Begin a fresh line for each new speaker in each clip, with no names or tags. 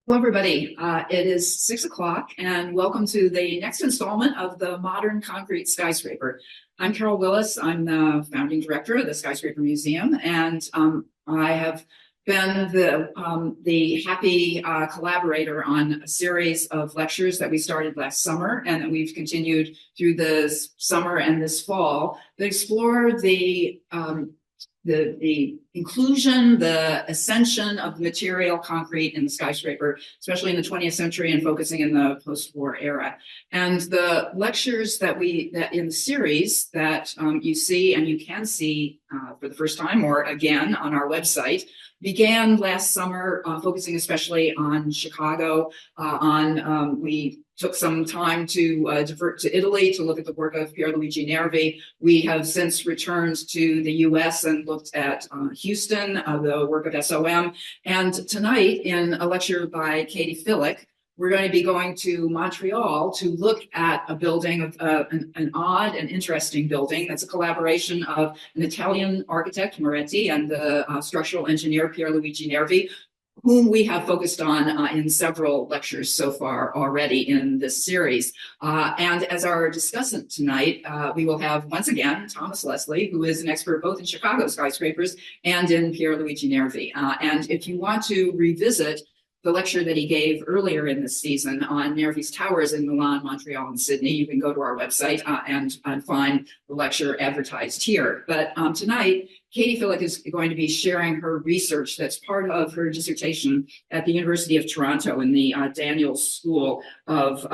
Hello, everybody. It is 6 o'clock, and welcome to the next installment of the Modern Concrete Skyscraper. I'm Carol Willis. I'm the founding director of the Skyscraper Museum, and I have been the happy collaborator on a series of lectures that we started last summer and that we've continued through this summer and this fall that explore the inclusion, the ascension of the material concrete in the skyscraper, especially in the 20th century and focusing in the post-war era. And the lectures that in the series that you see and you can see for the first time or again on our website began last summer, focusing especially on Chicago. We took some time to divert to Italy to look at the work of Pier Luigi Nervi. We have since returned to the US and looked at Houston, the work of SOM. And tonight, in a lecture by Katie Filek, we're going to be going to Montreal to look at a building, an odd and interesting building that's a collaboration of an Italian architect, Moretti, and the structural engineer, Pier Luigi Nervi, whom we have focused on in several lectures so far already in this series. And as our discussant tonight, we will have, once again, Thomas Leslie, who is an expert both in Chicago skyscrapers and in Pier Luigi Nervi. And if you want to revisit the lecture that he gave earlier in this season on Nervi's towers in Milan, Montreal, and Sydney, you can go to our website and find the lecture advertised here. But tonight, Katie Filek is going to be sharing her research that's part of her dissertation at the University of Toronto in the Daniels School of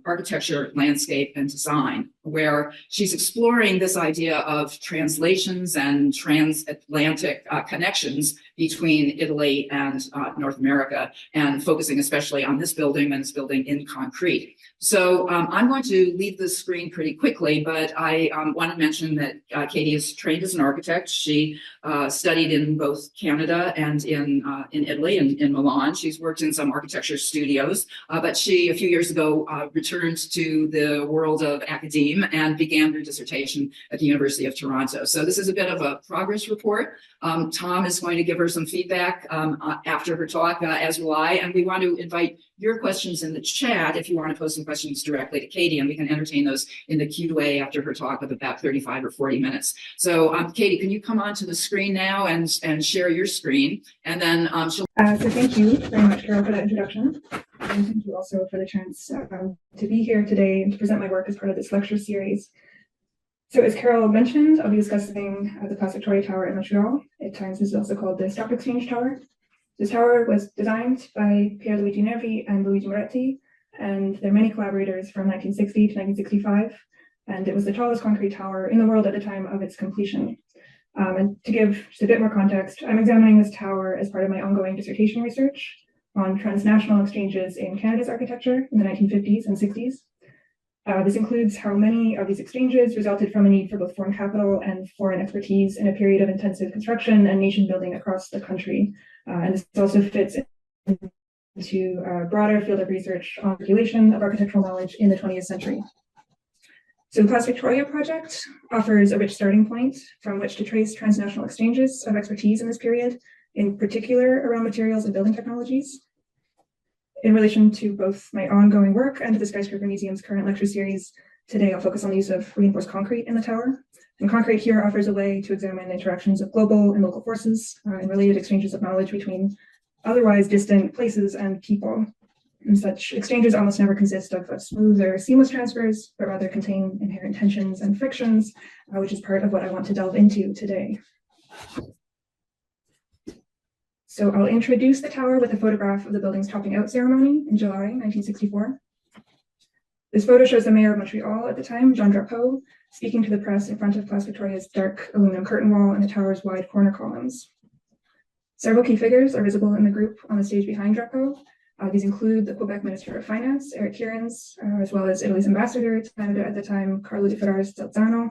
Architecture, Landscape, and Design, where she's exploring this idea of translations and transatlantic connections between Italy and North America, and focusing especially on this building and this building in concrete. So I'm going to leave the screen pretty quickly, but I want to mention that Katie is trained as an architect. She studied in both Canada and in Italy, in Milan. She's worked in some architecture studios, but she, a few years ago, returned to the world of academe and began her dissertation at the University of Toronto. So this is a bit of a progress report. Tom is going to give her some feedback after her talk, as will I, and we want to invite your questions in the chat if you want to post some questions directly to Katie, and we can entertain those in the Q&A after her talk of about 35 or 40 minutes. So Katie, can you come onto the screen now and share your screen, and then she'll...
So thank you very much, Carol, for that introduction. And thank you also for the chance to be here today and to present my work as part of this lecture series. So as Carol mentioned, I'll be discussing the Place Victoria Tower in Montreal. At times this is also called the Stock Exchange Tower. This tower was designed by Pier Luigi Nervi and Luigi Moretti, and there are many collaborators from 1960 to 1965, and it was the tallest concrete tower in the world at the time of its completion. And to give just a bit more context, I'm examining this tower as part of my ongoing dissertation research on transnational exchanges in Canada's architecture in the 1950s and 60s. This includes how many of these exchanges resulted from a need for both foreign capital and foreign expertise in a period of intensive construction and nation building across the country. And this also fits into a broader field of research on circulation of architectural knowledge in the 20th century. So the Place Victoria project offers a rich starting point from which to trace transnational exchanges of expertise in this period, in particular around materials and building technologies. In relation to both my ongoing work and the Skyscraper Museum's current lecture series, today I'll focus on the use of reinforced concrete in the tower. And concrete here offers a way to examine the interactions of global and local forces and related exchanges of knowledge between otherwise distant places and people. And such exchanges almost never consist of smooth or seamless transfers, but rather contain inherent tensions and frictions, which is part of what I want to delve into today. So I'll introduce the tower with a photograph of the building's topping out ceremony in July 1964. This photo shows the mayor of Montreal at the time, Jean Drapeau, speaking to the press in front of Place Victoria's dark aluminum curtain wall and the tower's wide corner columns. Several key figures are visible in the group on the stage behind Drapeau. These include the Quebec Minister of Finance, Eric Kierans, as well as Italy's ambassador to Canada at the time, Carlo di Ferraris-Zelzano,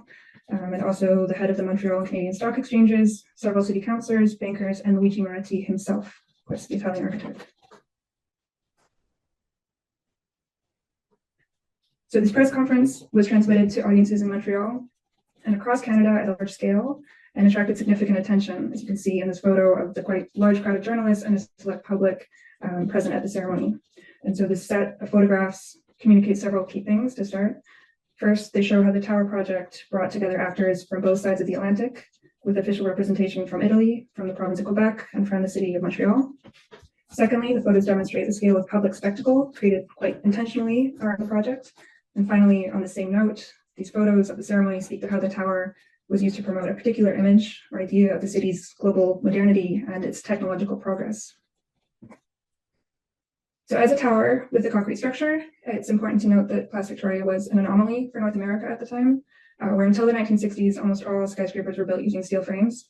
and also the head of the Montreal and Canadian Stock Exchanges, several city councillors, bankers, and Luigi Moretti himself, of course, the Italian architect. So this press conference was transmitted to audiences in Montreal. and across Canada at a large scale, and attracted significant attention, as you can see in this photo of the quite large crowd of journalists and a select public present at the ceremony. And so this set of photographs communicates several key things to start. First, they show how the tower project brought together actors from both sides of the Atlantic, with official representation from Italy, from the province of Quebec, and from the city of Montreal. Secondly, the photos demonstrate the scale of public spectacle created quite intentionally around the project. And finally, on the same note, these photos of the ceremony speak to how the tower was used to promote a particular image or idea of the city's global modernity and its technological progress. So as a tower with a concrete structure, it's important to note that Place Victoria was an anomaly for North America at the time, where until the 1960s, almost all skyscrapers were built using steel frames.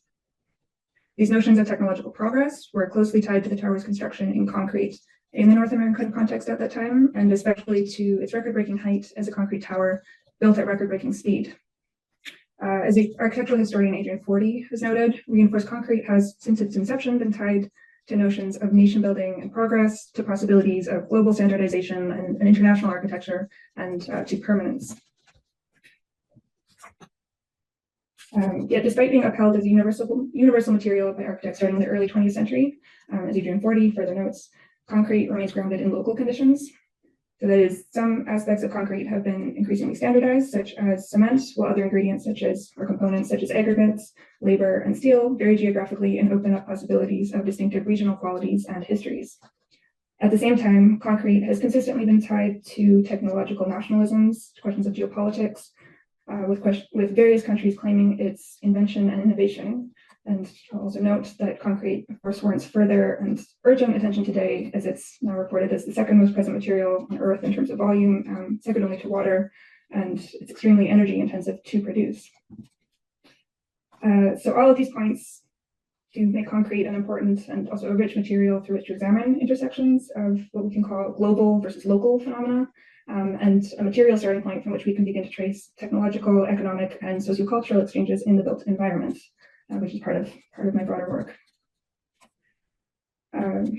These notions of technological progress were closely tied to the tower's construction in concrete in the North American context at that time, and especially to its record-breaking height as a concrete tower built at record-breaking speed. As the architectural historian Adrian Forty has noted, reinforced concrete has, since its inception, been tied to notions of nation building and progress, to possibilities of global standardization and international architecture, and to permanence. Yet despite being upheld as a universal material by architects starting in the early 20th century, as Adrian Forty further notes, concrete remains grounded in local conditions. So that is, some aspects of concrete have been increasingly standardized, such as cement, while other ingredients or components such as aggregates, labor, and steel vary geographically and open up possibilities of distinctive regional qualities and histories. At the same time, concrete has consistently been tied to technological nationalisms, questions of geopolitics, with various countries claiming its invention and innovation. And I'll also note that concrete, of course, warrants further and urgent attention today, as it's now reported as the second most present material on Earth in terms of volume, second only to water, and it's extremely energy intensive to produce. So all of these points to make concrete an important and also a rich material through which to examine intersections of what we can call global versus local phenomena, and a material starting point from which we can begin to trace technological, economic, and sociocultural exchanges in the built environment, which is part of my broader work.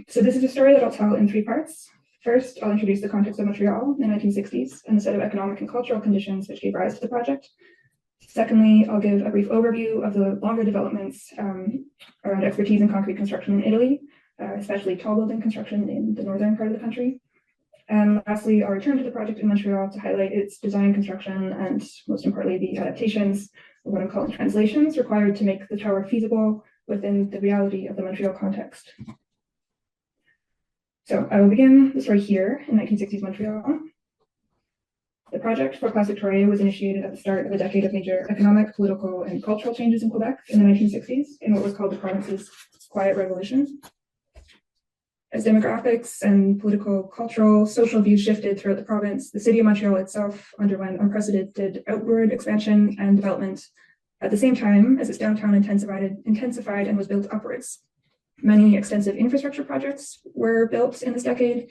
So this is a story that I'll tell in three parts. First, I'll introduce the context of Montreal in the 1960s and the set of economic and cultural conditions which gave rise to the project. Secondly, I'll give a brief overview of the longer developments around expertise in concrete construction in Italy, especially tall building construction in the northern part of the country. And lastly, I'll return to the project in Montreal to highlight its design, construction, and most importantly, the adaptations, or what I'm calling translations, required to make the tower feasible within the reality of the Montreal context. So I will begin the story here in 1960s Montreal. The project for Place Victoria was initiated at the start of a decade of major economic, political, and cultural changes in Quebec in the 1960s in what was called the province's Quiet Revolution. As demographics and political, cultural, social views shifted throughout the province, the city of Montreal itself underwent unprecedented outward expansion and development at the same time as its downtown intensified and was built upwards. Many extensive infrastructure projects were built in this decade,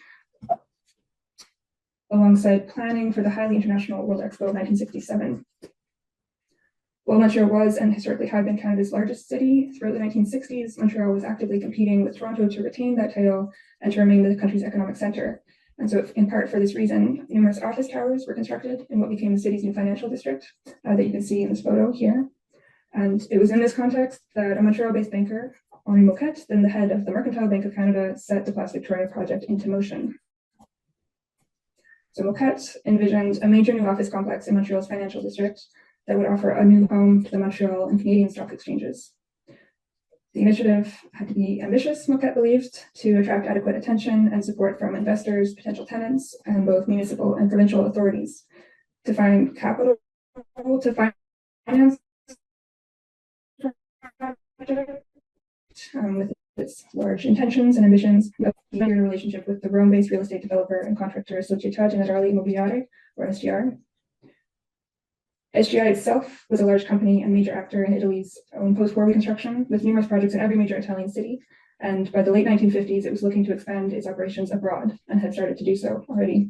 alongside planning for the highly international World Expo of 1967. While Montreal was and historically had been Canada's largest city, throughout the 1960s, Montreal was actively competing with Toronto to retain that title and to remain the country's economic center. And so in part for this reason, numerous office towers were constructed in what became the city's new financial district that you can see in this photo here. And it was in this context that a Montreal-based banker, Henri Moquette, then the head of the Mercantile Bank of Canada, set the Place Victoria project into motion. So Moquette envisioned a major new office complex in Montreal's financial district that would offer a new home to the Montreal and Canadian stock exchanges. The initiative had to be ambitious, Moquette believed, to attract adequate attention and support from investors, potential tenants, and both municipal and provincial authorities to find capital to finance the project, with its large intentions and ambitions, in a relationship with the Rome-based real estate developer and contractor Società Generale Immobiliare, or SGR. SGI itself was a large company and major actor in Italy's own post-war reconstruction, with numerous projects in every major Italian city. And by the late 1950s, it was looking to expand its operations abroad and had started to do so already.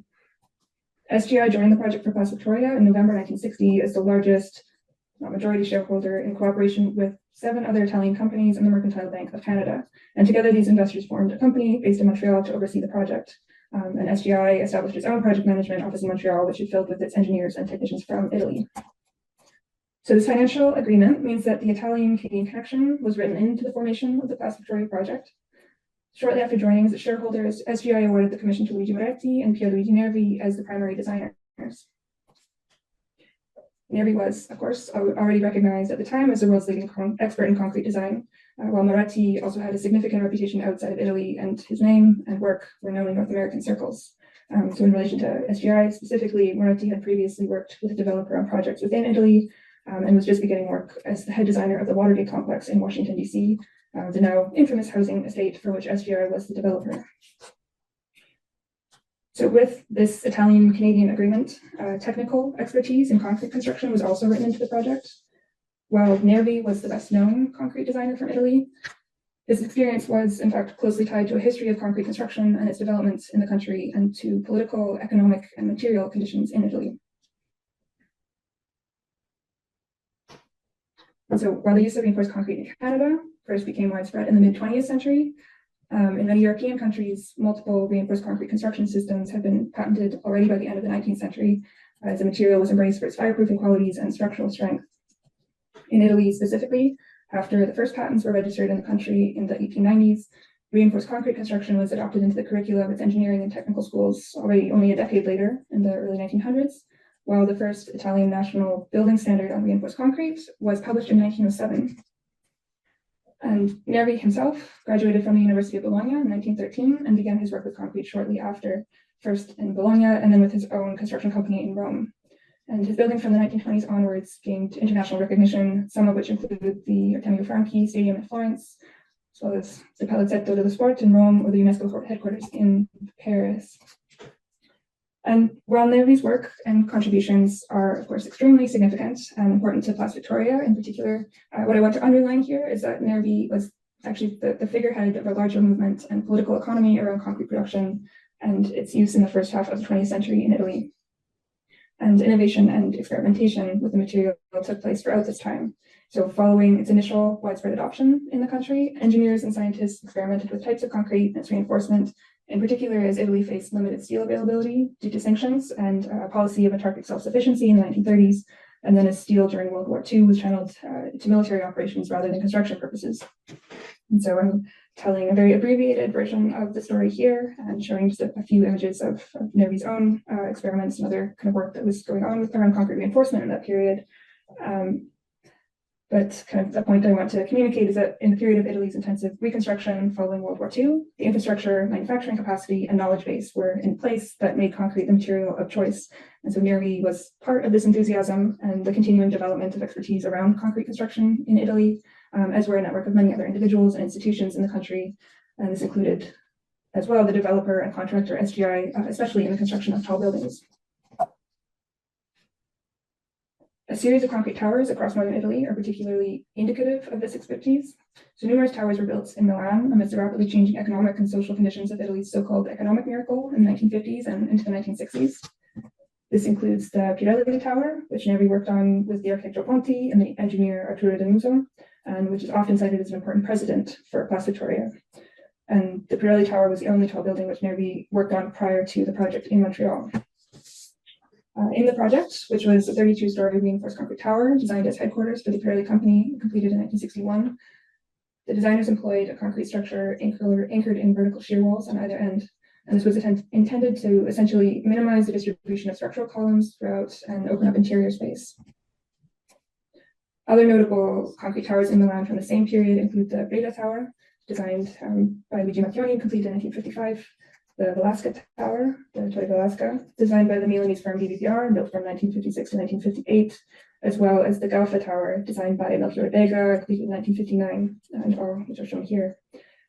SGI joined the project for Place Victoria in November 1960 as the largest majority shareholder in cooperation with 7 other Italian companies and the Mercantile Bank of Canada. And together, these investors formed a company based in Montreal to oversee the project. And SGI established its own project management office in Montreal, which it filled with its engineers and technicians from Italy. So this financial agreement means that the Italian-Canadian connection was written into the formation of the Plaza Victoria project. Shortly after joining as shareholders, SGI awarded the commission to Luigi Moretti and Pier Luigi Nervi as the primary designers. Nervi was, of course, already recognized at the time as the world's leading expert in concrete design, while Moretti also had a significant reputation outside of Italy, and his name and work were known in North American circles. So in relation to SGI specifically, Moretti had previously worked with a developer on projects within Italy, and was just beginning work as the head designer of the Watergate complex in Washington, D.C., the now infamous housing estate for which SGI was the developer. So with this Italian-Canadian agreement, technical expertise in concrete construction was also written into the project. While Nervi was the best-known concrete designer from Italy, his experience was, in fact, closely tied to a history of concrete construction and its developments in the country and to political, economic, and material conditions in Italy. And so while the use of reinforced concrete in Canada first became widespread in the mid-20th century, in many European countries, multiple reinforced concrete construction systems had been patented already by the end of the 19th century, as the material was embraced for its fireproofing qualities and structural strength. In Italy specifically, after the first patents were registered in the country in the 1890s, reinforced concrete construction was adopted into the curricula of its engineering and technical schools already only a decade later in the early 1900s, while the first Italian national building standard on reinforced concrete was published in 1907. And Nervi himself graduated from the University of Bologna in 1913 and began his work with concrete shortly after, first in Bologna and then with his own construction company in Rome. And his buildings from the 1920s onwards gained international recognition, some of which included the Artemio Franchi Stadium in Florence, as well as the Palazzetto dello Sport in Rome or the UNESCO headquarters in Paris. And while Nervi's work and contributions are, of course, extremely significant and important to Plaza Victoria in particular, what I want to underline here is that Nervi was actually the figurehead of a larger movement and political economy around concrete production and its use in the first half of the 20th century in Italy. And innovation and experimentation with the material took place throughout this time. So following its initial widespread adoption in the country, engineers and scientists experimented with types of concrete and its reinforcement, in particular as Italy faced limited steel availability due to sanctions and a policy of Antarctic self-sufficiency in the 1930s, and then as steel during World War II was channeled to military operations rather than construction purposes. And so I'm telling a very abbreviated version of the story here and showing just a few images of Nervi's own experiments and other kind of work that was going on around concrete reinforcement in that period. But kind of the point that I want to communicate is that in the period of Italy's intensive reconstruction following World War II, the infrastructure, manufacturing capacity, and knowledge base were in place that made concrete the material of choice. And so Nervi was part of this enthusiasm and the continuing development of expertise around concrete construction in Italy, as were a network of many other individuals and institutions in the country. And this included as well the developer and contractor SGI, especially in the construction of tall buildings. A series of concrete towers across northern Italy are particularly indicative of this expertise. So numerous towers were built in Milan amidst the rapidly changing economic and social conditions of Italy's so-called economic miracle in the 1950s and into the 1960s. This includes the Pirelli Tower, which Nervi worked on with the architect Ponti and the engineer Arturo De Muso, and which is often cited as an important precedent for Plaza Victoria. And the Pirelli Tower was the only tall building which Nervi worked on prior to the project in Montreal. In the project, which was a 32-story reinforced concrete tower designed as headquarters for the Pirelli company, completed in 1961, the designers employed a concrete structure anchored in vertical shear walls on either end. And this was intended to essentially minimize the distribution of structural columns throughout and open up interior space. Other notable concrete towers in Milan from the same period include the Breda Tower, designed by Luigi Moretti, completed in 1955, the Velasca Tower, the Torre Velasca, designed by the Milanese firm BBPR and built from 1956 to 1958, as well as the Galfa Tower, designed by Melchior Vega, completed in 1959, and all which are shown here.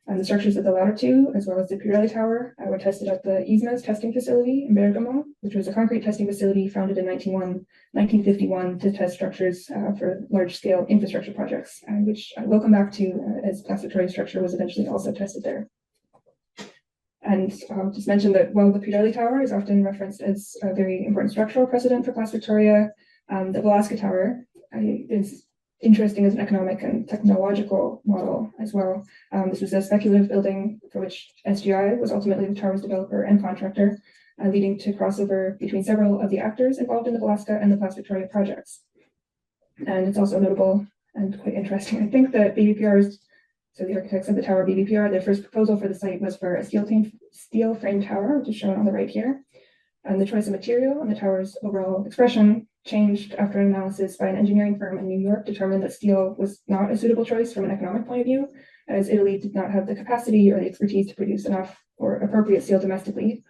And the structures of the latter two, as well as the Pirelli Tower, were tested at the ISMA's testing facility in Bergamo, which was a concrete testing facility founded in 1951 to test structures for large-scale infrastructure projects, which I will come back to as Plaza Victoria's structure was eventually also tested there. And I'll just mention that while the Pirelli Tower is often referenced as a very important structural precedent for Plaza Victoria, the Velasca Tower is interesting as an economic and technological model as well. This was a speculative building for which SGI was ultimately the tower's developer and contractor, leading to crossover between several of the actors involved in the Velasca and the Plaza Victoria projects. And it's also notable and quite interesting. I think that BBPR's, so the architects of the tower BBPR, their first proposal for the site was for a steel frame tower, which is shown on the right here. And the choice of material and the tower's overall expression changed after an analysis by an engineering firm in New York determined that steel was not a suitable choice from an economic point of view, as Italy did not have the capacity or the expertise to produce enough or appropriate steel domestically.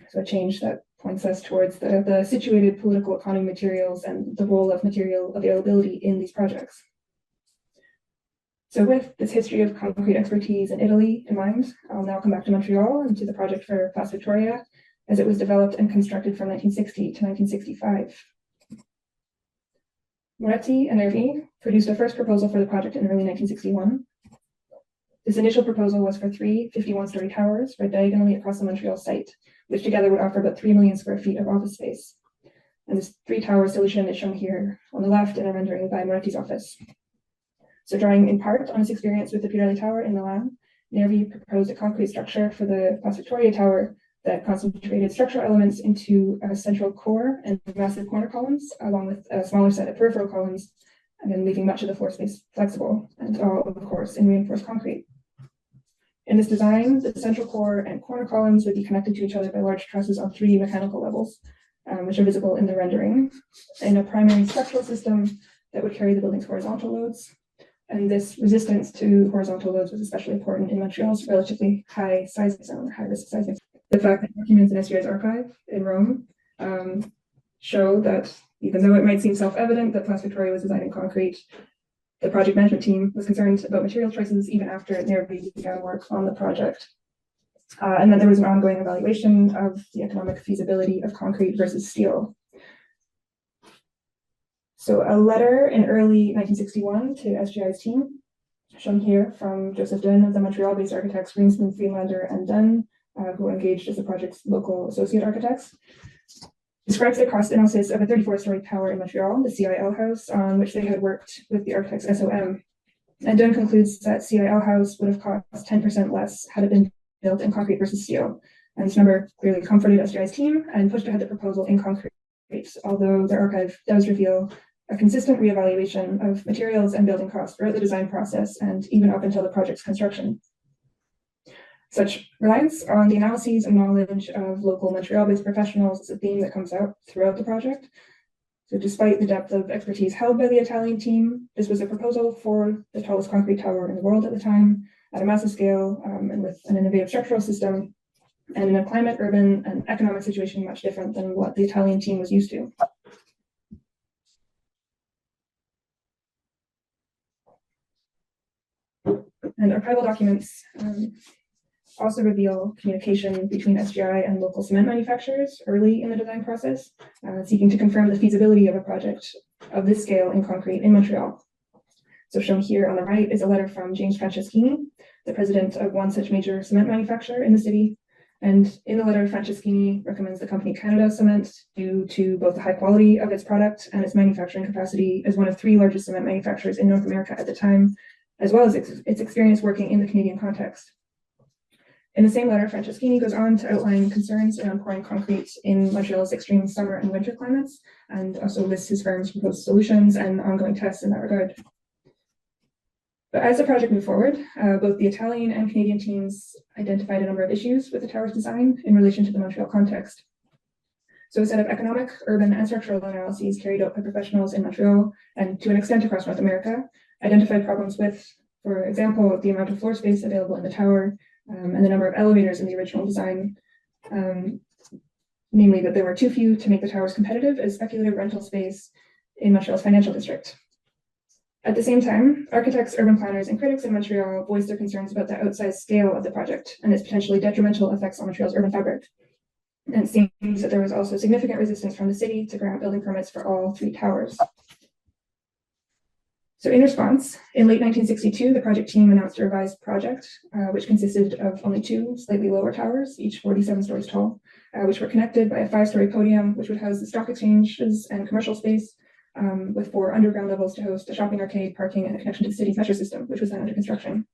So a change that points us towards the situated political economy materials and the role of material availability in these projects. So with this history of concrete expertise in Italy in mind, I'll now come back to Montreal and to the project for Place Victoria, as it was developed and constructed from 1960 to 1965. Moretti and Nervi produced a first proposal for the project in early 1961. This initial proposal was for 3 51-story towers right diagonally across the Montreal site, which together would offer about 3 million square feet of office space. And this 3-tower solution is shown here on the left in a rendering by Moretti's office. So drawing in part on his experience with the Pier Luigi Tower in Milan, Nervi proposed a concrete structure for the Place Victoria Tower that concentrated structural elements into a central core and massive corner columns, along with a smaller set of peripheral columns, and then leaving much of the floor space flexible, and all, of course, in reinforced concrete. In this design, the central core and corner columns would be connected to each other by large trusses on 3 mechanical levels, which are visible in the rendering, in a primary structural system that would carry the building's horizontal loads. And this resistance to horizontal loads was especially important in Montreal's relatively high seismic zone, high risk seismic. The fact that documents in SGI's archive in Rome show that even though it might seem self-evident that Place Victoria was designed in concrete, the project management team was concerned about material choices even after Nervi began work on the project. And then there was an ongoing evaluation of the economic feasibility of concrete versus steel. So a letter in early 1961 to SGI's team, shown here from Joseph Dunn of the Montreal-based architects Greenspan, Friedlander, and Dunn, who were engaged as the project's local associate architects, describes the cost analysis of a 34-story tower in Montreal, the CIL house, on which they had worked with the architect's SOM. And Dunn concludes that CIL house would have cost 10% less had it been built in concrete versus steel. And this number clearly comforted SGI's team and pushed ahead the proposal in concrete, although their archive does reveal a consistent reevaluation of materials and building costs throughout the design process and even up until the project's construction. Such reliance on the analyses and knowledge of local Montreal-based professionals is a theme that comes out throughout the project. So despite the depth of expertise held by the Italian team, this was a proposal for the tallest concrete tower in the world at the time, at a massive scale, and with an innovative structural system, and in a climate, urban, and economic situation much different than what the Italian team was used to. And archival documents also reveal communication between SGI and local cement manufacturers early in the design process, seeking to confirm the feasibility of a project of this scale in concrete in Montreal. So shown here on the right is a letter from James Franceschini, the president of one such major cement manufacturer in the city. And in the letter, Franceschini recommends the company Canada Cement due to both the high quality of its product and its manufacturing capacity as one of 3 largest cement manufacturers in North America at the time, as well as its experience working in the Canadian context. In the same letter, Franceschini goes on to outline concerns around pouring concrete in Montreal's extreme summer and winter climates, and also lists his firm's proposed solutions and ongoing tests in that regard. But as the project moved forward, both the Italian and Canadian teams identified a number of issues with the tower's design in relation to the Montreal context. So a set of economic, urban, and structural analyses carried out by professionals in Montreal, and to an extent across North America, identified problems with, for example, the amount of floor space available in the tower, and the number of elevators in the original design, namely that there were too few to make the towers competitive as speculative rental space in Montreal's financial district. At the same time, architects, urban planners, and critics in Montreal voiced their concerns about the outsized scale of the project and its potentially detrimental effects on Montreal's urban fabric. And it seems that there was also significant resistance from the city to grant building permits for all 3 towers. So in response, in late 1962, the project team announced a revised project, which consisted of only 2 slightly lower towers, each 47 stories tall, which were connected by a 5-story podium, which would house the stock exchanges and commercial space, with 4 underground levels to host a shopping arcade, parking, and a connection to the city's metro system, which was then under construction.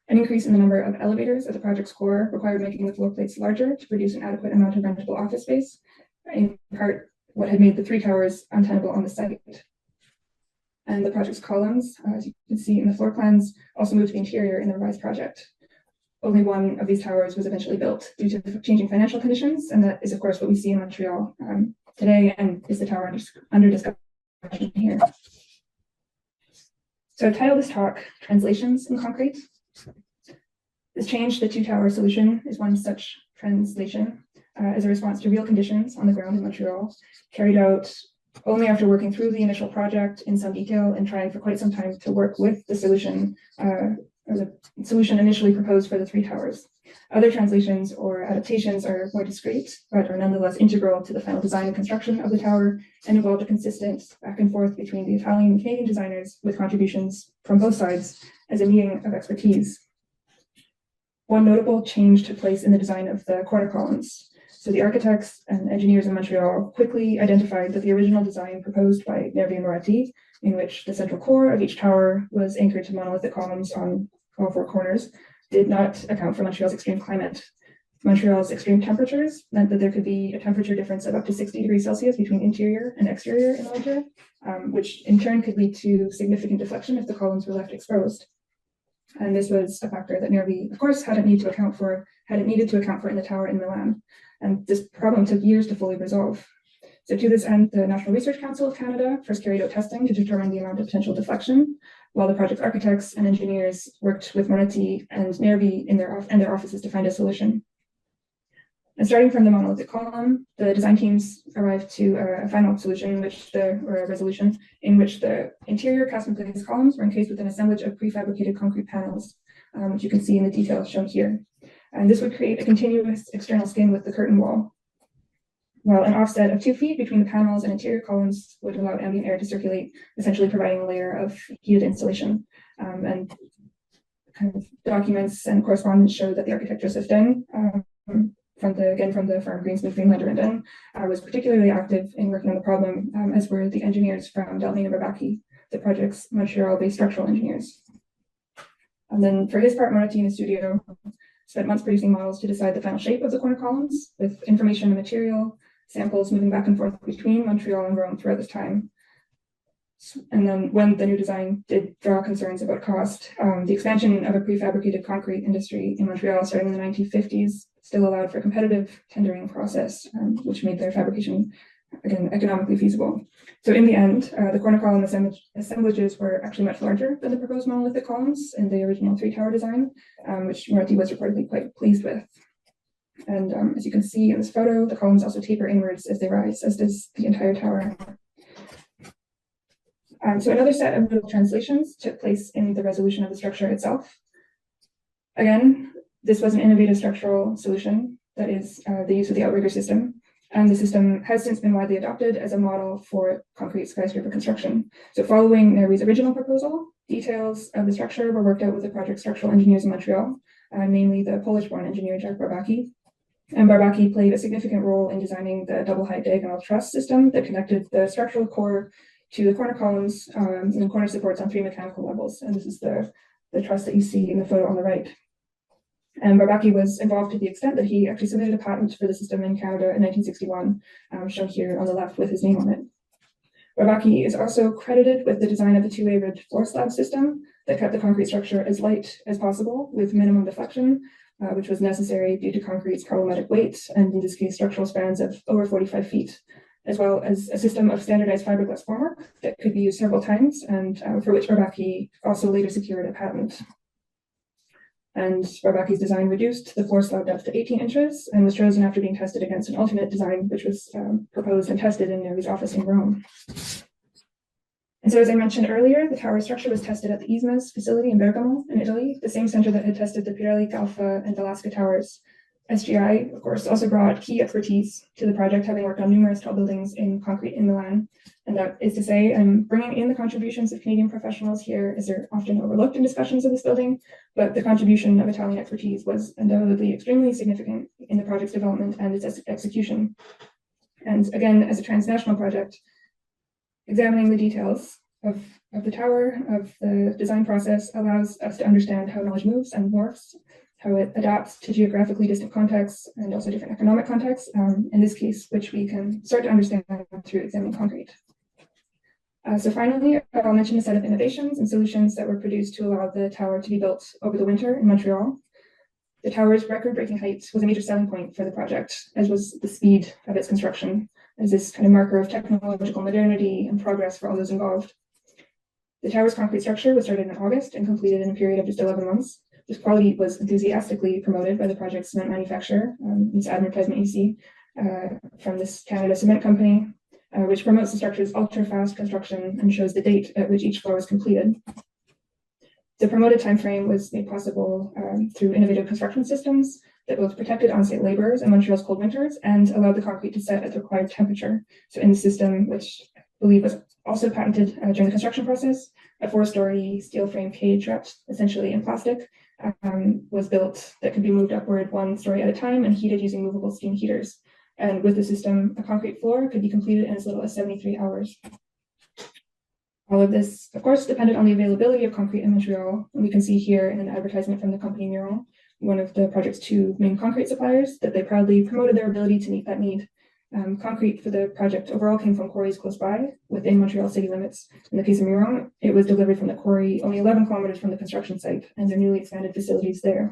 An increase in the number of elevators at the project's core required making the floor plates larger to produce an adequate amount of rentable office space, in part what had made the 3 towers untenable on the site. And the project's columns, as you can see in the floor plans, also moved to the interior in the revised project. Only one of these towers was eventually built due to changing financial conditions, and that is, of course, what we see in Montreal today, and is the tower under discussion here. So I've titled this talk, Translations in Concrete. This change, the two-tower solution, is one such translation as a response to real conditions on the ground in Montreal, carried out only after working through the initial project in some detail and trying for quite some time to work with the solution or the solution initially proposed for the three towers. Other translations or adaptations are more discrete, but are nonetheless integral to the final design and construction of the tower, and involved a consistent back and forth between the Italian and Canadian designers with contributions from both sides as a meeting of expertise. One notable change took place in the design of the corner columns. So the architects and engineers in Montreal quickly identified that the original design proposed by Nervi and Moretti, in which the central core of each tower was anchored to monolithic columns on all four corners, did not account for Montreal's extreme climate. Montreal's extreme temperatures meant that there could be a temperature difference of up to 60 degrees Celsius between interior and exterior in the winter, which in turn could lead to significant deflection if the columns were left exposed. And this was a factor that Nervi, of course, hadn't needed to account for in the tower in Milan. And this problem took years to fully resolve. So to this end, the National Research Council of Canada first carried out testing to determine the amount of potential deflection, while the project architects and engineers worked with Moretti and Nervi in their offices to find a solution. And starting from the monolithic column, the design teams arrived to a final solution, or a resolution, in which the interior cast-in-place columns were encased with an assemblage of prefabricated concrete panels, which you can see in the details shown here. And this would create a continuous external skin with the curtain wall, while an offset of 2 feet between the panels and interior columns would allow ambient air to circulate, essentially providing a layer of heated insulation. And kind of documents and correspondence show that the architect Joseph Den, from the firm Greensmith, Greenlander and Den, was particularly active in working on the problem, as were the engineers from Delany and Barbacchi, the project's Montreal-based structural engineers. And then for his part, Moretti in his studio spent months producing models to decide the final shape of the corner columns, with information and material samples moving back and forth between Montreal and Rome throughout this time. And then when the new design did draw concerns about cost, the expansion of a prefabricated concrete industry in Montreal starting in the 1950s still allowed for a competitive tendering process, which made their fabrication, again, economically feasible. So in the end, the corner column assemblages were actually much larger than the proposed monolithic columns in the original three-tower design, which Moretti was reportedly quite pleased with. And as you can see in this photo, the columns also taper inwards as they rise, as does the entire tower. So another set of little translations took place in the resolution of the structure itself. Again, this was an innovative structural solution, that is the use of the outrigger system. And the system has since been widely adopted as a model for concrete skyscraper construction. So following Nervi's original proposal, details of the structure were worked out with the project structural engineers in Montreal, namely the Polish-born engineer Jack Barbacchi. And Barbacchi played a significant role in designing the double-height diagonal truss system that connected the structural core to the corner columns and corner supports on 3 mechanical levels. And this is the truss that you see in the photo on the right. And Barbacchi was involved to the extent that he actually submitted a patent for the system in Canada in 1961, shown here on the left with his name on it. Barbacchi is also credited with the design of the two-way ridge floor slab system that kept the concrete structure as light as possible with minimum deflection, which was necessary due to concrete's problematic weight, and in this case, structural spans of over 45 feet, as well as a system of standardized fiberglass formwork that could be used several times, and for which Barbacchi also later secured a patent. And Barbacchi's design reduced the floor slab depth to 18 inches and was chosen after being tested against an alternate design, which was proposed and tested in Nervi's office in Rome. And so, as I mentioned earlier, the tower structure was tested at the ISMA's facility in Bergamo in Italy, the same center that had tested the Pier Luigi Alpha and Velasca towers. SGI, of course, also brought key expertise to the project, having worked on numerous tall buildings in concrete in Milan. And that is to say, I'm bringing in the contributions of Canadian professionals here, as they're often overlooked in discussions of this building, but the contribution of Italian expertise was undoubtedly extremely significant in the project's development and its execution. And again, as a transnational project, examining the details of the tower, of the design process, allows us to understand how knowledge moves and morphs, how it adapts to geographically distant contexts and also different economic contexts, in this case, which we can start to understand through examining concrete. So finally, I'll mention a set of innovations and solutions that were produced to allow the tower to be built over the winter in Montreal. The tower's record-breaking height was a major selling point for the project, as was the speed of its construction, as this kind of marker of technological modernity and progress for all those involved. The tower's concrete structure was started in August and completed in a period of just 11 months. This quality was enthusiastically promoted by the project's cement manufacturer. This advertisement you see from this Canada cement company, which promotes the structure's ultra-fast construction and shows the date at which each floor was completed. The promoted timeframe was made possible through innovative construction systems that both protected on-site laborers in Montreal's cold winters and allowed the concrete to set at the required temperature. So in the system, which I believe was also patented during the construction process, a 4-story steel frame cage wrapped essentially in plastic was built that could be moved upward 1 story at a time and heated using movable steam heaters. And with the system, a concrete floor could be completed in as little as 73 hours. All of this, of course, depended on the availability of concrete in Montreal. And we can see here in an advertisement from the company Mural, one of the project's 2 main concrete suppliers, that they proudly promoted their ability to meet that need. Concrete for the project overall came from quarries close by, within Montreal city limits. In the case of Mural, it was delivered from the quarry only 11 kilometers from the construction site and their newly expanded facilities there.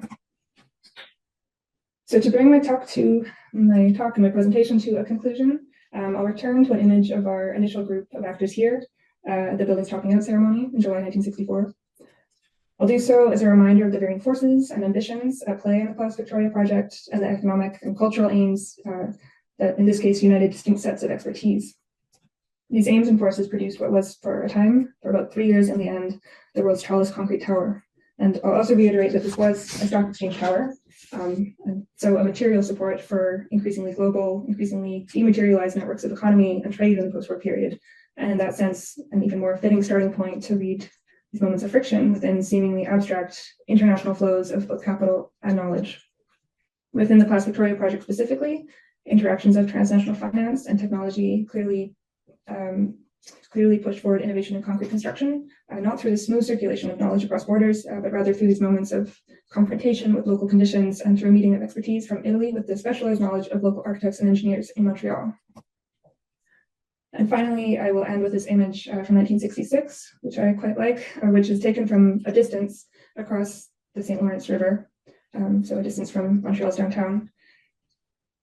So to bring my talk and my presentation to a conclusion, I'll return to an image of our initial group of actors here at the building's topping out ceremony in July 1964. I'll do so as a reminder of the varying forces and ambitions at play in the Place Victoria project and the economic and cultural aims that in this case united distinct sets of expertise. These aims and forces produced what was for a time, for about 3 years in the end, the world's tallest concrete tower. And I'll also reiterate that this was a stock exchange tower, and so a material support for increasingly global, increasingly dematerialized networks of economy and trade in the post-war period. And in that sense, an even more fitting starting point to read these moments of friction within seemingly abstract international flows of both capital and knowledge. Within the Place Victoria project specifically, interactions of transnational finance and technology clearly pushed forward innovation in concrete construction, not through the smooth circulation of knowledge across borders, but rather through these moments of confrontation with local conditions and through a meeting of expertise from Italy with the specialized knowledge of local architects and engineers in Montreal. And finally, I will end with this image from 1966, which I quite like, which is taken from a distance across the St. Lawrence River, so a distance from Montreal's downtown.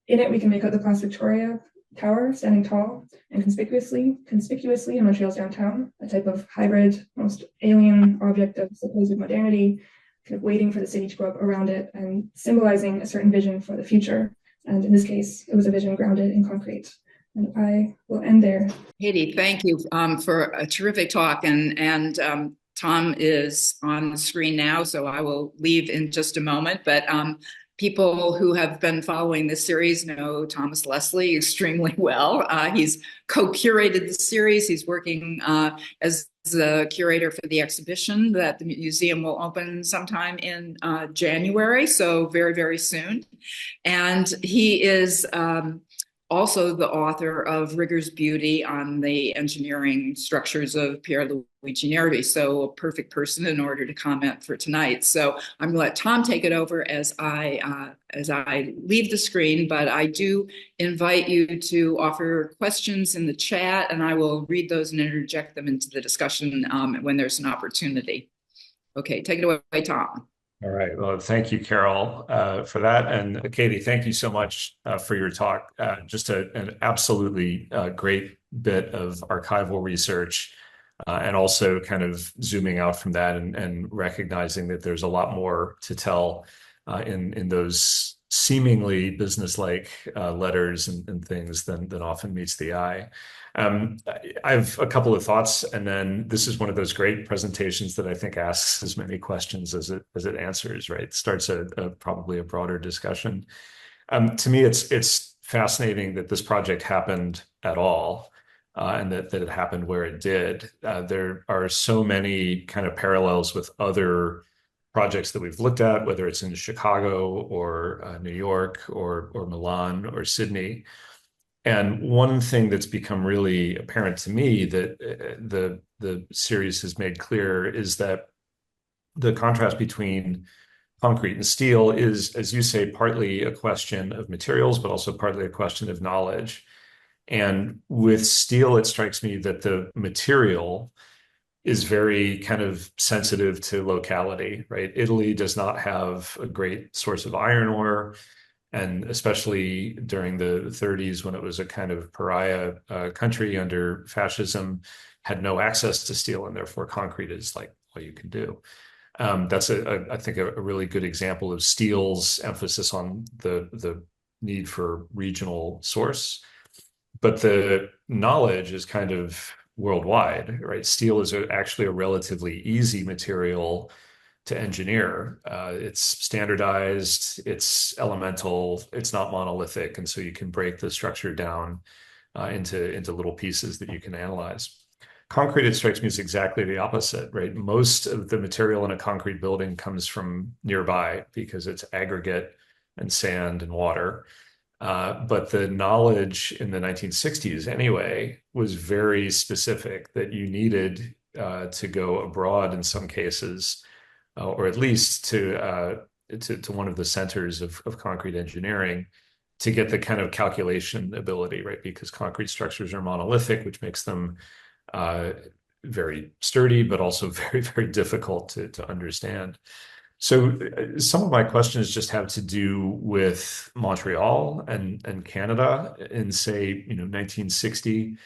In it, we can make out the Place Victoria Tower standing tall and conspicuously in Montreal's downtown, a type of hybrid, almost alien object of supposed modernity, kind of waiting for the city to grow up around it and symbolizing a certain vision for the future. And in this case, it was a vision grounded in concrete. And I will end there.
Katie, thank you for a terrific talk. And Tom is on the screen now, so I will leave in just a moment. But people who have been following this series know Thomas Leslie extremely well. He's co-curated the series. He's working as the curator for the exhibition that the museum will open sometime in January, so very, very soon. And he is also the author of Rigor's Beauty on the engineering structures of Pier Luigi Nervi, so a perfect person in order to comment for tonight. So I'm going to let Tom take it over as I leave the screen, but I do invite you to offer questions in the chat, and I will read those and interject them into the discussion when there's an opportunity. Okay, take it away, Tom.
All right. Well, thank you, Carol, for that. And Katie, thank you so much for your talk. Just an absolutely great bit of archival research and also kind of zooming out from that and recognizing that there's a lot more to tell in those seemingly business-like letters and things than often meets the eye. I have a couple of thoughts, and then this is one of those great presentations that I think asks as many questions as it answers, right? It starts probably a broader discussion. To me, it's fascinating that this project happened at all, and that it happened where it did. There are so many kind of parallels with other projects that we've looked at, whether it's in Chicago or New York or Milan or Sydney. And one thing that's become really apparent to me that the series has made clear is that the contrast between concrete and steel is, as you say, partly a question of materials, but also partly a question of knowledge. And with steel, it strikes me that the material is very kind of sensitive to locality, right? Italy does not have a great source of iron ore, and especially during the 30s when it was a kind of pariah country under fascism, had no access to steel, and therefore concrete is like all you can do. That's I think a really good example of steel's emphasis on the need for regional source. But the knowledge is kind of worldwide, right? Steel is actually a relatively easy material to engineer. It's standardized, it's elemental, it's not monolithic, and so you can break the structure down into little pieces that you can analyze. Concrete, it strikes me, is exactly the opposite, right? Most of the material in a concrete building comes from nearby because it's aggregate and sand and water. But the knowledge in the 1960s, anyway, was very specific that you needed to go abroad in some cases, or at least to one of the centers of concrete engineering to get the kind of calculation ability, right? Because concrete structures are monolithic, which makes them very sturdy, but also very, very difficult to understand. So some of my questions just have to do with Montreal and Canada in, say, 1960.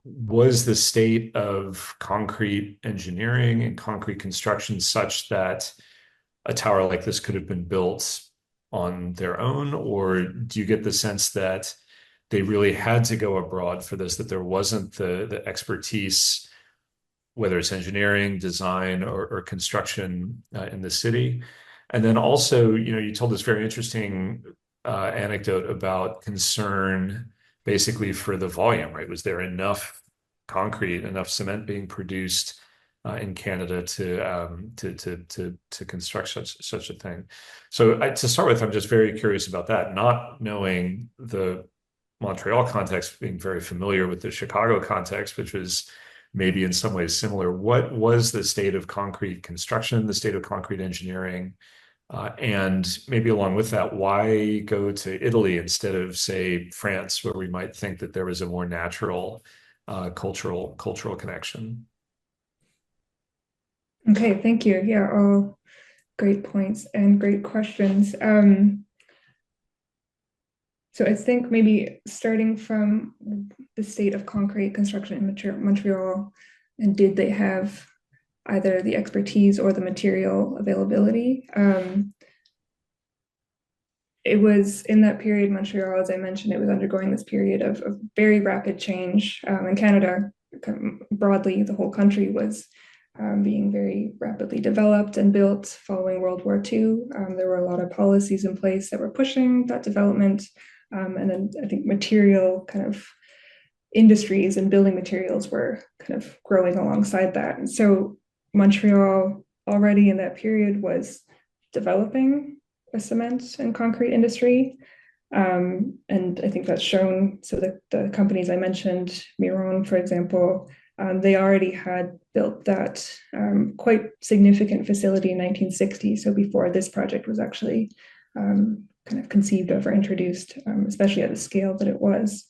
Was the state of concrete engineering and concrete construction such that a tower like this could have been built on their own? Or do you get the sense that they really had to go abroad for this, that there wasn't the expertise, whether it's engineering, design, or construction in the city? And then also, you told this very interesting anecdote about concern basically for the volume, right? Was there enough concrete, enough cement being produced in Canada to construct such a thing? So to start with, I'm just very curious about that, not knowing the Montreal context, being very familiar with the Chicago context, which was maybe in some ways similar. What was the state of concrete construction, the state of concrete engineering? And maybe along with that, why go to Italy instead of, say, France, where we might think that there was a more natural cultural connection?
Okay, thank you. Yeah, all great points and great questions. So I think maybe starting from the state of concrete construction in Montreal, and did they have either the expertise or the material availability? It was in that period, Montreal, as I mentioned, it was undergoing this period of very rapid change. In Canada, broadly, the whole country was being very rapidly developed and built following World War II. There were a lot of policies in place that were pushing that development. And then I think material kind of industries and building materials were kind of growing alongside that. And so Montreal already in that period was developing a cement and concrete industry. And I think that's shown. So the companies I mentioned, Miron, for example, they already had built that quite significant facility in 1960. So before this project was actually kind of conceived of or introduced, especially at the scale that it was.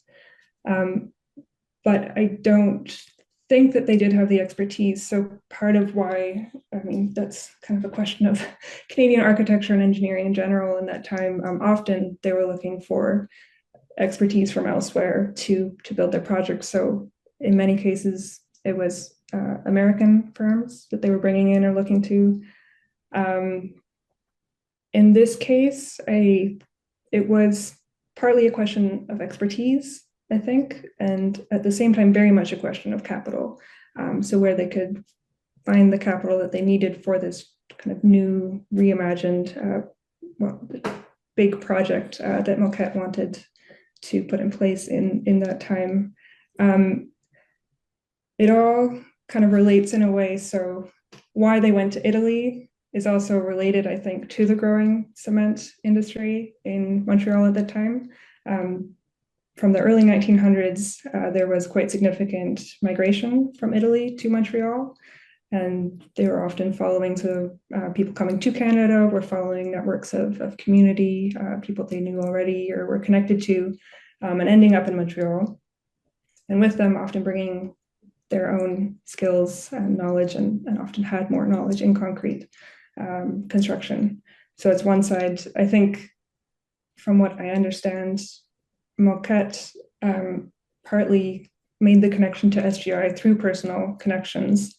But I don't think that they did have the expertise. So part of why, that's kind of a question of Canadian architecture and engineering in general in that time. Often they were looking for expertise from elsewhere to build their projects. So in many cases, it was American firms that they were bringing in or looking to. In this case, it was partly a question of expertise, I think, and at the same time, very much a question of capital. So where they could find the capital that they needed for this kind of new, reimagined, big project that Moquette wanted to put in place in that time. It all kind of relates in a way. So why they went to Italy is also related, I think, to the growing cement industry in Montreal at that time. From the early 1900s, there was quite significant migration from Italy to Montreal, and they were often following, so people coming to Canada were following networks of community, people they knew already or were connected to. and ending up in Montreal. And with them, often bringing their own skills and knowledge, and often had more knowledge in concrete construction. So it's one side. I think, from what I understand, Moquette partly made the connection to SGI through personal connections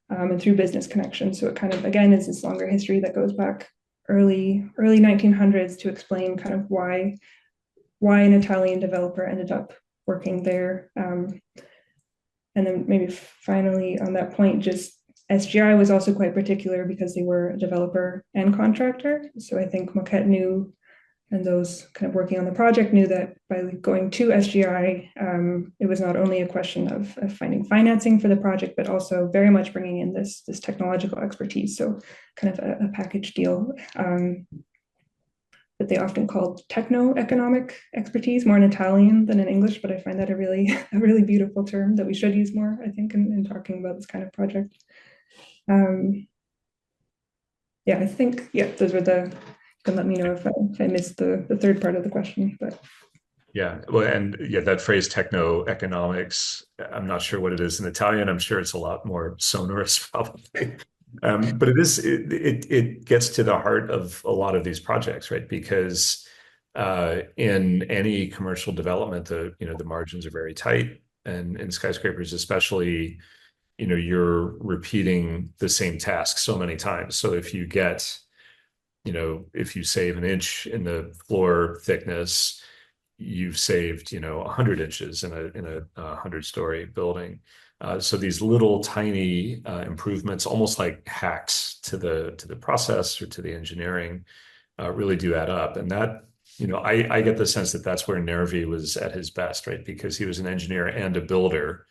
and through business connections. So it kind of, again, is this longer history that goes back early 1900s to explain kind of why an Italian developer ended up working there. And then maybe finally on that point, just SGI was also quite particular because they were a developer and contractor. So I think Moquette knew, and those kind of working on the project knew, that by going to SGI, it was not only a question of finding financing for the project, but also very much bringing in this technological expertise. So kind of a package deal that they often called techno-economic expertise, more in Italian than in English, but I find that a really beautiful term that we should use more, I think, in talking about this kind of project. Yeah, I think, those were you can let me know if I missed the third part of the question, but.
Yeah, well, and that phrase techno-economics, I'm not sure what it is in Italian. I'm sure it's a lot more sonorous, probably. But it gets to the heart of a lot of these projects, right? Because in any commercial development, the margins are very tight, and in skyscrapers especially, you're repeating the same task so many times. So if you save an inch in the floor thickness, you've saved 100 inches in a 100-story building. So these little tiny improvements, almost like hacks to the process or to the engineering, really do add up. And that, I get the sense that that's where Nervi was at his best, right? Because he was an engineer and a builder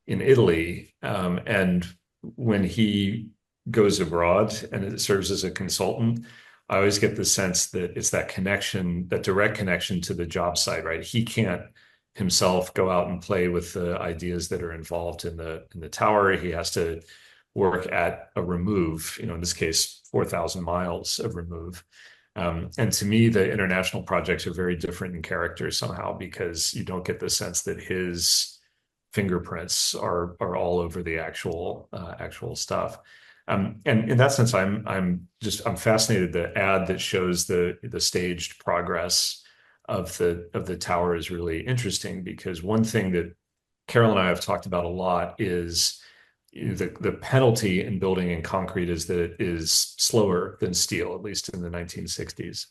in Italy. And when he goes abroad and it serves as a consultant, I always get the sense that it's that connection, that direct connection to the job site, right? He can't himself go out and play with the ideas that are involved in the tower. He has to work at a remove, in this case, 4,000 miles of remove. And to me, the international projects are very different in character somehow, because you don't get the sense that his fingerprints are all over the actual stuff. And in that sense, I'm fascinated. The ad that shows the staged progress of the tower is really interesting, because one thing that Carol and I have talked about a lot is the penalty in building in concrete is that it is slower than steel, at least in the 1960s.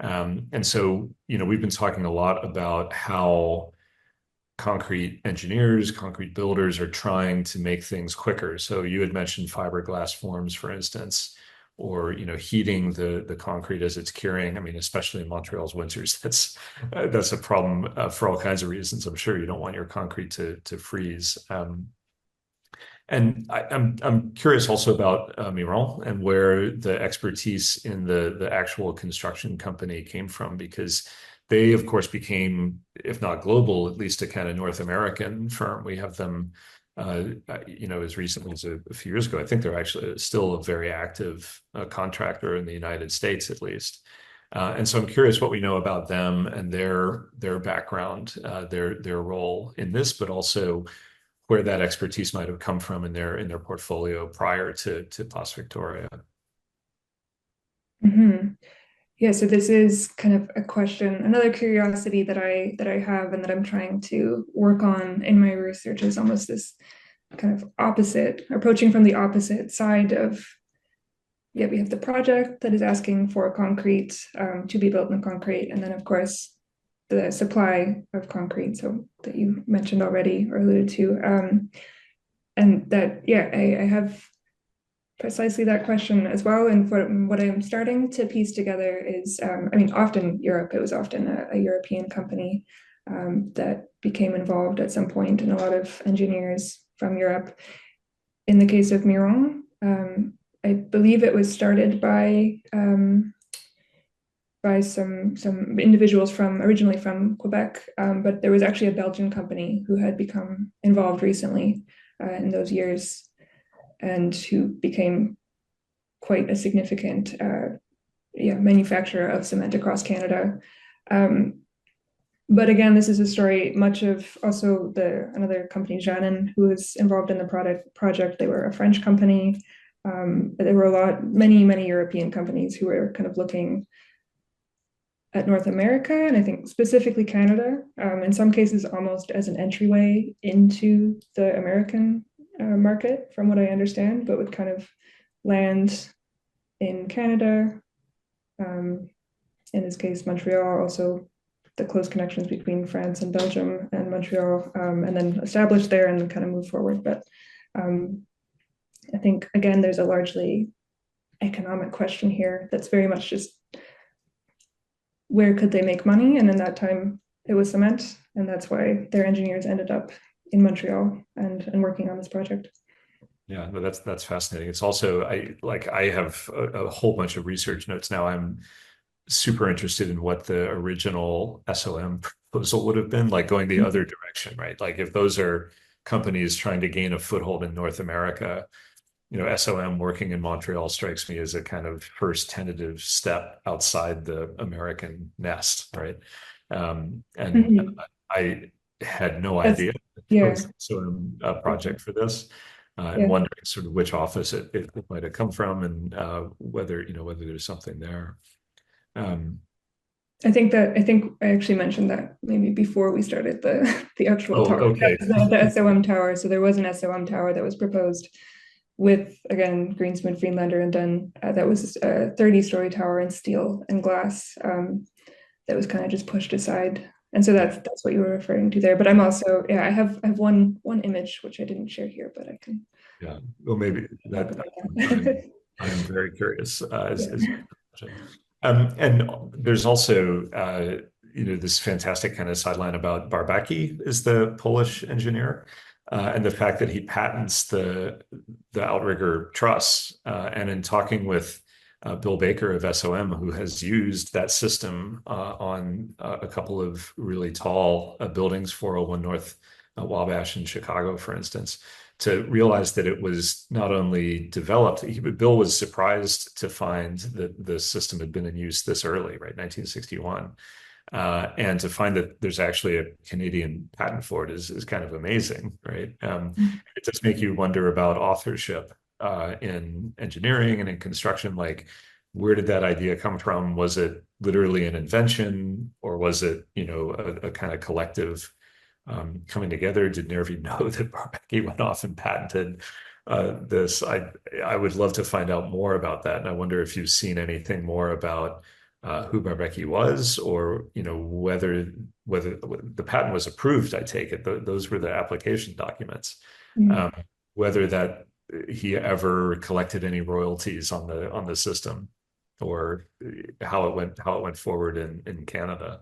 And so, we've been talking a lot about how concrete engineers, concrete builders are trying to make things quicker. So you had mentioned fiberglass forms, for instance, or heating the concrete as it's curing. I mean, especially in Montreal's winters, that's a problem for all kinds of reasons. I'm sure you don't want your concrete to freeze. And I'm curious also about Miron and where the expertise in the actual construction company came from, because they, of course, became, if not global, at least a kind of North American firm. We have them, as recently as a few years ago. I think they're actually still a very active contractor in the United States, at least. And so I'm curious what we know about them and their background, their role in this, but also where that expertise might have come from in their portfolio prior to Place Victoria.
Mm-hmm. Yeah, so this is kind of a question, another curiosity that I have and that I'm trying to work on in my research, is almost this kind of approaching from the opposite side of, we have the project that is asking for concrete to be built in concrete, and then of course the supply of concrete, so that you mentioned already or alluded to, and that I have precisely that question as well. And what I'm starting to piece together is, often Europe. It was often a European company that became involved at some point, and a lot of engineers from Europe. In the case of Miron, I believe it was started by some individuals originally from Quebec, but there was actually a Belgian company who had become involved recently in those years, and who became quite a significant manufacturer of cement across Canada. But again, this is a story, much of also another company, Janin, who was involved in the project. They were a French company. There were many European companies who were kind of looking at North America, and I think specifically Canada, in some cases almost as an entryway into the American market, from what I understand, but would kind of land in Canada, in this case, Montreal, also the close connections between France and Belgium and Montreal, and then establish there and kind of move forward. But I think, again, there's a largely economic question here that's very much just where could they make money? And in that time, it was cement. And that's why their engineers ended up in Montreal and working on this project.
Yeah, no, that's fascinating. It's also, I have a whole bunch of research notes now. I'm super interested in what the original SOM proposal would have been, like going the other direction, right? Like if those are companies trying to gain a foothold in North America, SOM working in Montreal strikes me as a kind of first tentative step outside the American nest, right? I had no idea there was SOM project for this. I'm wondering sort of which office it might have come from, and whether there's something there.
I think I actually mentioned that maybe before we started the actual talk.
Okay.
The SOM tower. So there was an SOM tower that was proposed with, again, Greenspan, Friedlander, and Dunn. That was a 30-story tower in steel and glass that was kind of just pushed aside. And so that's what you were referring to there. But I'm also, I have one image which I didn't share here, but I can.
Yeah. Well, maybe I'm very curious. And there's also this fantastic kind of sideline about Barbacki is the Polish engineer, and the fact that he patents the outrigger truss. And in talking with Bill Baker of SOM, who has used that system on a couple of really tall buildings, 401 North Wabash in Chicago, for instance, to realize that it was not only developed, Bill was surprised to find that the system had been in use this early, right, 1961. And to find that there's actually a Canadian patent for it is kind of amazing, right? It does make you wonder about authorship in engineering and in construction. Like, where did that idea come from? Was it literally an invention, or was it, a kind of collective coming together? Did Nervi know that Barbacki went off and patented this? I would love to find out more about that. And I wonder if you've seen anything more about who Barbacki was, or whether the patent was approved. I take it those were the application documents. Whether that he ever collected any royalties on the system, or how it went forward in Canada.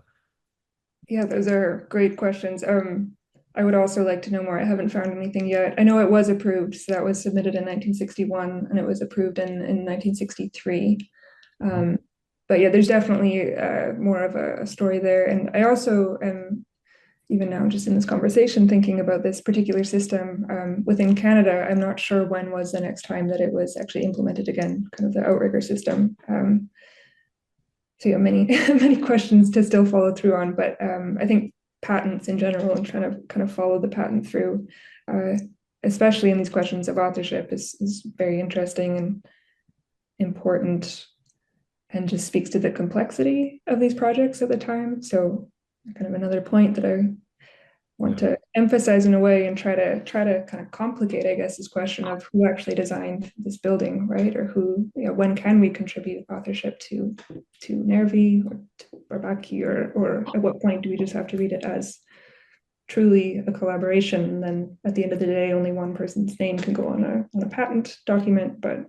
Yeah, those are great questions. I would also like to know more. I haven't found anything yet. I know it was approved, so that was submitted in 1961, and it was approved in 1963. But yeah, there's definitely more of a story there. And I also am, even now, just in this conversation, thinking about this particular system within Canada. I'm not sure when was the next time that it was actually implemented again, kind of the outrigger system. So yeah, many questions to still follow through on, but I think patents in general and trying to kind of follow the patent through, especially in these questions of authorship, is very interesting and important, and just speaks to the complexity of these projects at the time. So kind of another point that I want to emphasize in a way, and try to kind of complicate, I guess, this question of who actually designed this building, right? Or who, when can we contribute authorship to Nervi or to Barbacki, or at what point do we just have to read it as truly a collaboration? And then at the end of the day, only one person's name can go on a patent document, but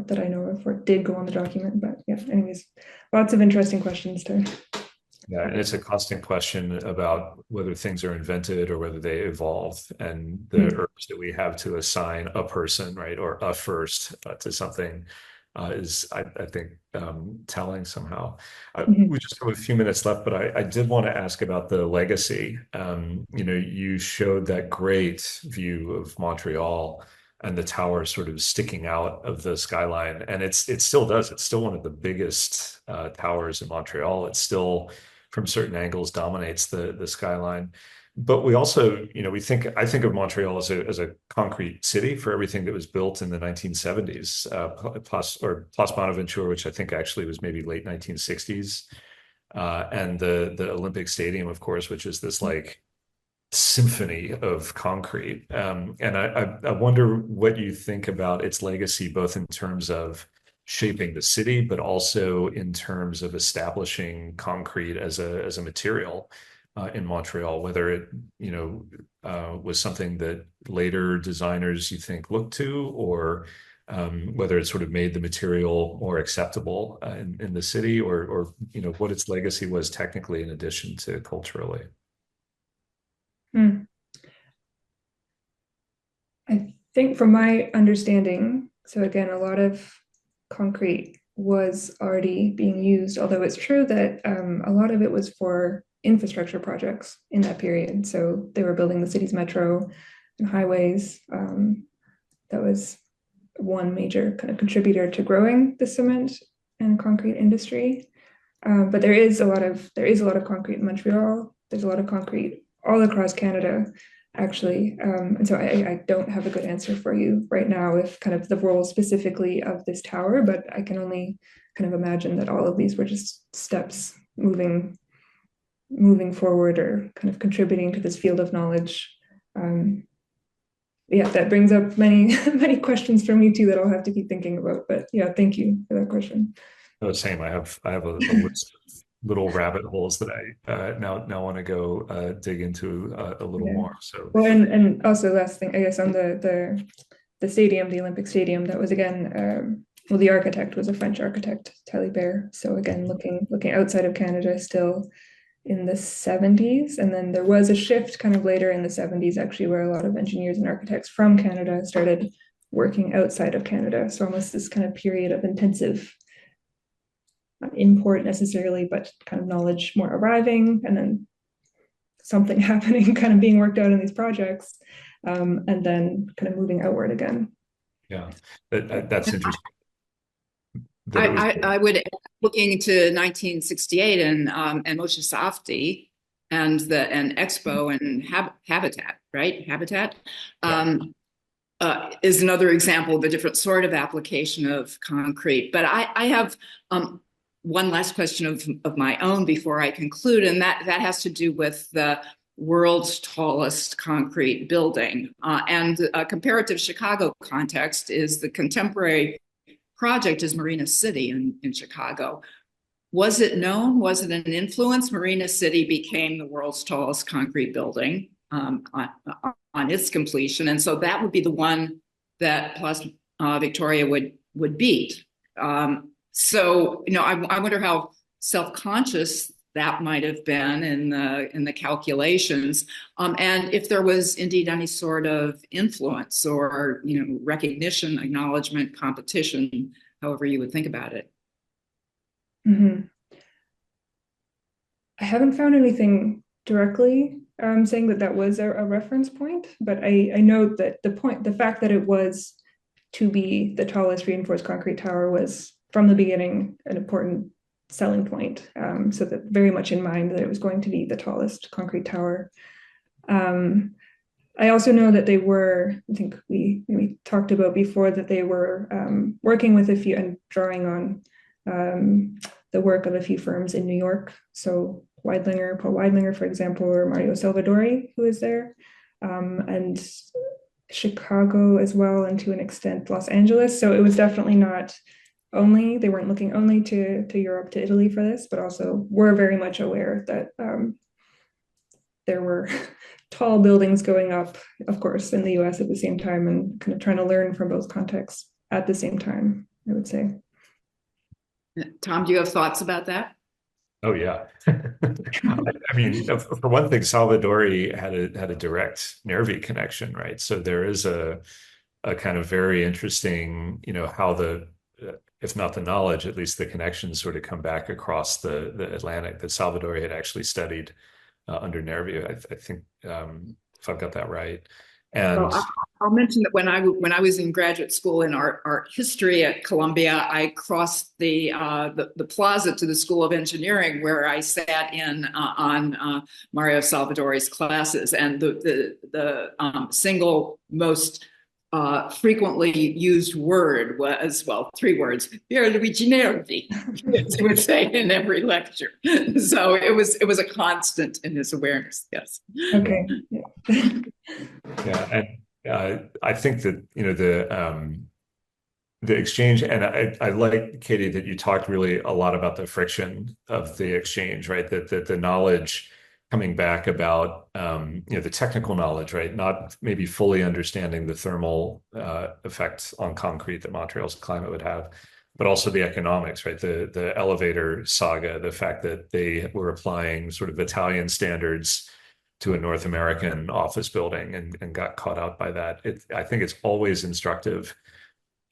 that I know of, or did go on the document. But yeah, anyways, lots of interesting questions to.
Yeah, and it's a constant question about whether things are invented or whether they evolve, and the urge that we have to assign a person, right, or a first to something is, I think, telling somehow. We just have a few minutes left, but I did want to ask about the legacy. You showed that great view of Montreal and the tower sort of sticking out of the skyline, and it still does. It's still one of the biggest towers in Montreal. It's still, from certain angles dominates the skyline. But we also, I think of Montreal as a concrete city for everything that was built in the 1970s, Place Bonaventure, which I think actually was maybe late 1960s, and the Olympic Stadium, of course, which is this like symphony of concrete. And I wonder what you think about its legacy, both in terms of shaping the city, but also in terms of establishing concrete as a material in Montreal, whether it, was something that later designers you think looked to, or whether it sort of made the material more acceptable in the city, or what its legacy was technically in addition to culturally.
I think from my understanding, so again, a lot of concrete was already being used, although it's true that a lot of it was for infrastructure projects in that period. So they were building the city's metro and highways. That was one major kind of contributor to growing the cement and concrete industry. But there is a lot of concrete in Montreal. There's a lot of concrete all across Canada, actually. And so I don't have a good answer for you right now if kind of the role specifically of this tower, but I can only kind of imagine that all of these were just steps moving forward or kind of contributing to this field of knowledge. Yeah, that brings up many, many questions for me too that I'll have to keep thinking about. But yeah, thank you for that question.
Oh, same. I have a list of little rabbit holes that I now want to go dig into a little more. So
well, and also last thing, I guess, on the stadium, the Olympic Stadium, that was again, well, the architect was a French architect, Talibert. So again, looking outside of Canada, still in the 70s, and then there was a shift kind of later in the 70s, actually, where a lot of engineers and architects from Canada started working outside of Canada. So almost this kind of period of intensive, not import necessarily, but kind of knowledge more arriving, and then something happening, kind of being worked out in these projects, and then kind of moving outward again.
Yeah, that's interesting.
I would, looking into 1968 and Moshe Safdie and Expo and Habitat, right? Habitat is another example of a different sort of application of concrete. But I have one last question of my own before I conclude, and that has to do with the world's tallest concrete building. And a comparative Chicago context is the contemporary project is Marina City in Chicago. Was it known? Was it an influence? Marina City became the world's tallest concrete building on its completion. And so that would be the one that Place Victoria would beat. So, I wonder how self-conscious that might have been in the calculations, and if there was indeed any sort of influence or recognition, acknowledgement, competition, however you would think about it.
Mm-hmm. I haven't found anything directly saying that was a reference point, but I know that the fact that it was to be the tallest reinforced concrete tower was from the beginning an important selling point, so that very much in mind that it was going to be the tallest concrete tower. I also know that they were, I think we talked about before, that they were working with a few and drawing on the work of a few firms in New York. So Paul Weidlinger, for example, or Mario Salvadori, who is there, and Chicago as well, and to an extent Los Angeles. So it was definitely not only, they weren't looking only to Europe, to Italy for this, but also were very much aware that there were tall buildings going up, of course, in the US at the same time, and kind of trying to learn from both contexts at the same time, I would say.
Tom, do you have thoughts about that?
Oh, yeah. I mean, for one thing, Salvadori had a direct Nervi connection, right? So there is a kind of very interesting, how if not the knowledge, at least the connections sort of come back across the Atlantic, that Salvadori had actually studied under Nervi, I think, if I've got that right. And
well, I'll mention that when I was in graduate school in art history at Columbia, I crossed the plaza to the School of Engineering, where I sat in on Mario Salvadori's classes, and the single most frequently used word was, well, 3 words: Pier Luigi Nervi, as he would say in every lecture. So it was a constant in his awareness. Yes.
Okay. Yeah.
Yeah, and I think that the exchange, and I like, Katie, that you talked really a lot about the friction of the exchange, right? That the knowledge coming back about the technical knowledge, right? Not maybe fully understanding the thermal effects on concrete that Montreal's climate would have, but also the economics, right? The elevator saga, the fact that they were applying sort of Italian standards to a North American office building and got caught out by that. I think it's always instructive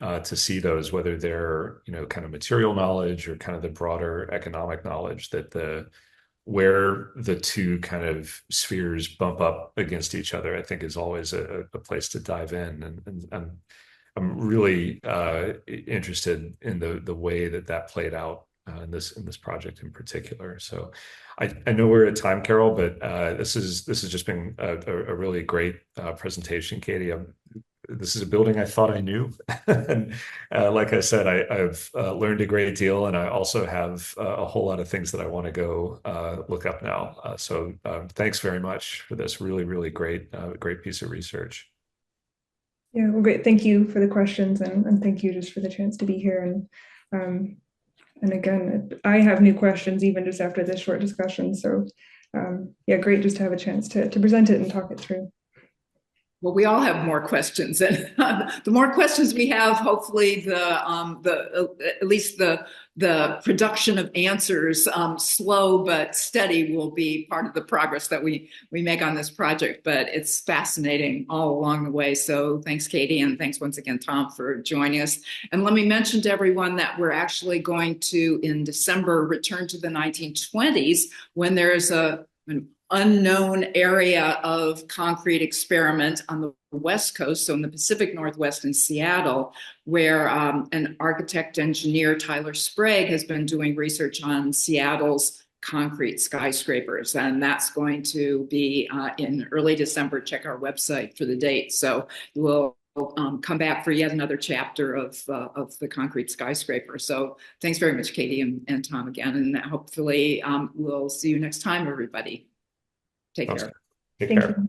to see those, whether they're kind of material knowledge or kind of the broader economic knowledge, that where the two kind of spheres bump up against each other, I think is always a place to dive in. And I'm really interested in the way that played out in this project in particular. So I know we're at time, Carol, but this has just been a really great presentation, Katie. This is a building I thought I knew. And like I said, I've learned a great deal, and I also have a whole lot of things that I want to go look up now. So thanks very much for this really, really great piece of research.
Yeah, well, great. Thank you for the questions, and thank you just for the chance to be here. And again, I have new questions even just after this short discussion. So yeah, great just to have a chance to present it and talk it through.
Well, we all have more questions, and the more questions we have, hopefully at least the production of answers, slow but steady, will be part of the progress that we make on this project. But it's fascinating all along the way. So thanks, Katie, and thanks once again, Tom, for joining us. And let me mention to everyone that we're actually going to, in December, return to the 1920s, when there's an unknown area of concrete experiment on the West Coast, so in the Pacific Northwest in Seattle, where an architect engineer, Tyler Sprague, has been doing research on Seattle's concrete skyscrapers. And that's going to be in early December. Check our website for the date. So we'll come back for yet another chapter of the concrete skyscraper. So thanks very much, Katie and Tom, again. And hopefully we'll see you next time, everybody. Take care.
Take care.